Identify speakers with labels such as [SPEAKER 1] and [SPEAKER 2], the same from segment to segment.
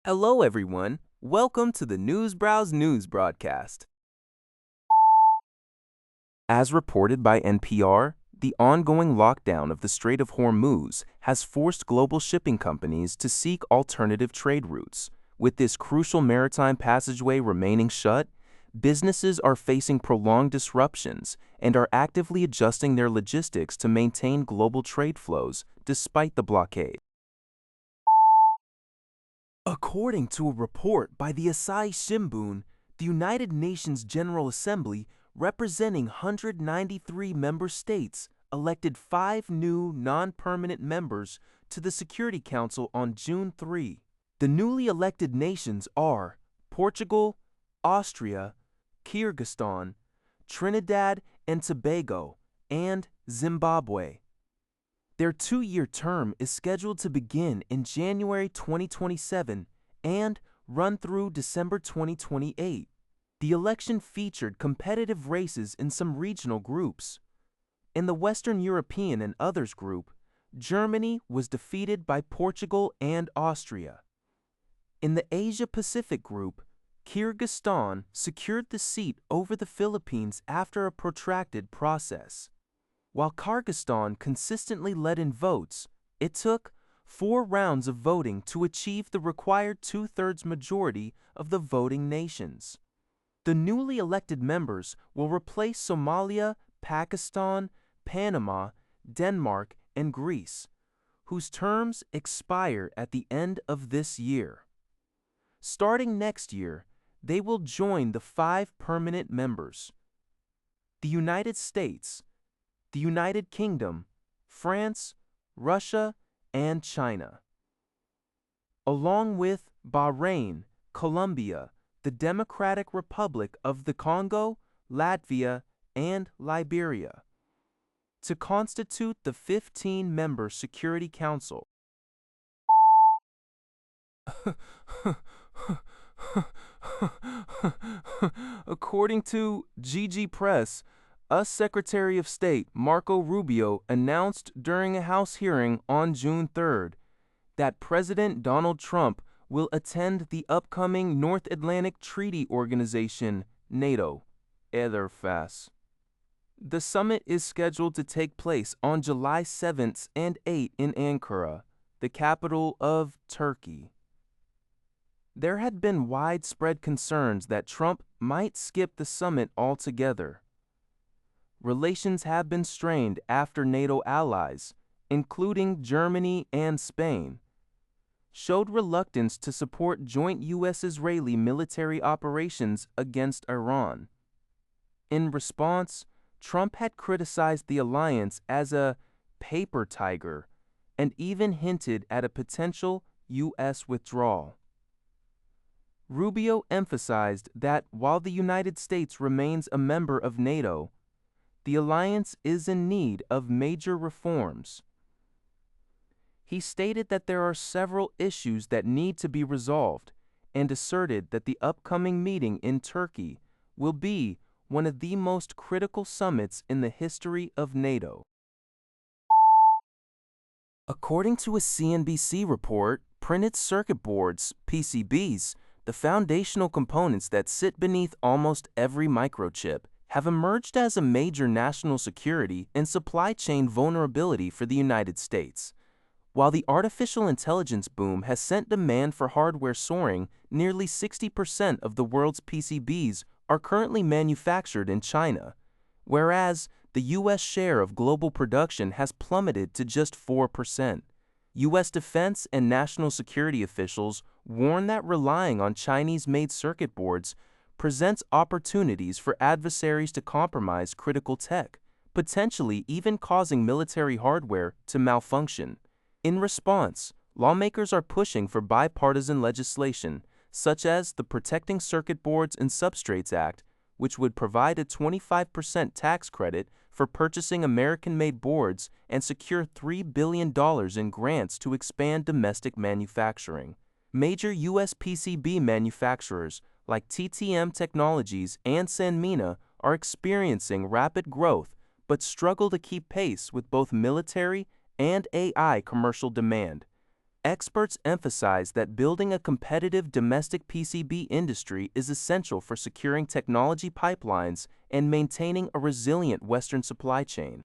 [SPEAKER 1] Hello, everyone. Welcome to the Newsbrowse News broadcast. As reported by NPR, the ongoing lockdown of the Strait of Hormuz has forced global shipping companies to seek alternative trade routes. With this crucial maritime passageway remaining shut, businesses are facing prolonged disruptions and are actively adjusting their logistics to maintain global trade flows despite the blockade. According to a report by the Asahi Shimbun, the United Nations General Assembly, representing 193 member states, elected 5 new non-permanent members to the Security Council on June 3. The newly elected nations are Portugal, Austria, Kyrgyzstan, Trinidad and Tobago, and Zimbabwe. Their 2-year term is scheduled to begin in January 2027 and run through December 2028. The election featured competitive races in some regional groups. In the Western European and Others group, Germany was defeated by Portugal and Austria. In the Asia-Pacific group, Kyrgyzstan secured the seat over the Philippines after a protracted process. While Kyrgyzstan consistently led in votes, it took 4 rounds of voting to achieve the required 2/3 majority of the voting nations. The newly elected members will replace Somalia, Pakistan, Panama, Denmark, and Greece, whose terms expire at the end of this year. Starting next year, they will join the 5 permanent members: the United States, the United Kingdom, France, Russia, and China, along with Bahrain, Colombia, the Democratic Republic of the Congo, Latvia, and Liberia, to constitute the 15-member Security Council. According to GG Press, US Secretary of State Marco Rubio announced during a House hearing on June 3rd that President Donald Trump will attend the upcoming North Atlantic Treaty Organization, NATO, ETHERFAS. The summit is scheduled to take place on July 7th and 8th in Ankara, the capital of Turkey. There had been widespread concerns that Trump might skip the summit altogether. Relations have been strained after NATO allies, including Germany and Spain, showed reluctance to support joint U.S.-Israeli military operations against Iran. In response, Trump had criticized the alliance as a paper tiger and even hinted at a potential U.S. withdrawal. Rubio emphasized that while the United States remains a member of NATO, the alliance is in need of major reforms. He stated that there are several issues that need to be resolved and asserted that the upcoming meeting in Turkey will be one of the most critical summits in the history of NATO. According to a CNBC report, printed circuit boards, PCBs, the foundational components that sit beneath almost every microchip, have emerged as a major national security and supply chain vulnerability for the United States. While the artificial intelligence boom has sent demand for hardware soaring, nearly 60% of the world's PCBs are currently manufactured in China, whereas the U.S. share of global production has plummeted to just 4%. U.S. defense and national security officials warn that relying on Chinese-made circuit boards presents opportunities for adversaries to compromise critical tech, potentially even causing military hardware to malfunction. In response, lawmakers are pushing for bipartisan legislation, such as the Protecting Circuit Boards and Substrates Act, which would provide a 25% tax credit for purchasing American-made boards and secure $3 billion in grants to expand domestic manufacturing. Major U.S. PCB manufacturers like TTM Technologies and Sanmina are experiencing rapid growth but struggle to keep pace with both military and AI commercial demand. experts emphasize that building a competitive domestic PCB industry is essential for securing technology pipelines and maintaining a resilient Western supply chain.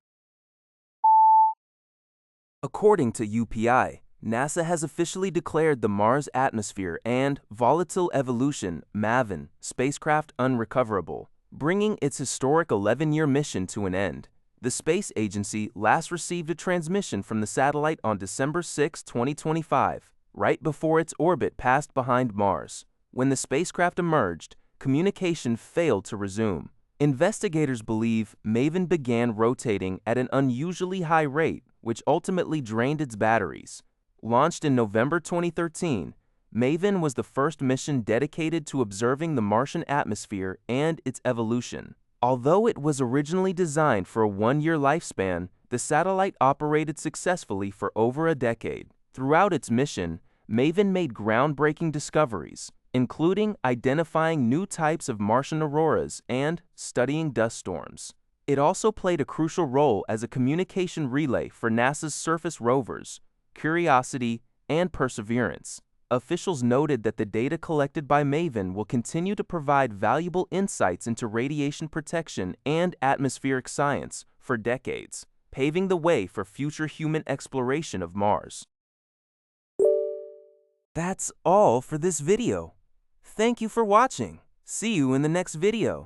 [SPEAKER 1] According to UPI, NASA has officially declared the Mars atmosphere and volatile evolution MAVEN spacecraft unrecoverable, bringing its historic 11-year mission to an end. The space agency last received a transmission from the satellite on December 6, 2025, right before its orbit passed behind Mars. When the spacecraft emerged, communication failed to resume. Investigators believe MAVEN began rotating at an unusually high rate, which ultimately drained its batteries. Launched in November 2013, MAVEN was the first mission dedicated to observing the Martian atmosphere and its evolution. Although it was originally designed for a one-year lifespan, the satellite operated successfully for over a decade. Throughout its mission, MAVEN made groundbreaking discoveries, including identifying new types of Martian auroras and studying dust storms. It also played a crucial role as a communication relay for NASA's surface rovers, Curiosity and Perseverance. Officials noted that the data collected by MAVEN will continue to provide valuable insights into radiation protection and atmospheric science for decades, paving the way for future human exploration of Mars. That's all for this video. Thank you for watching. See you in the next video.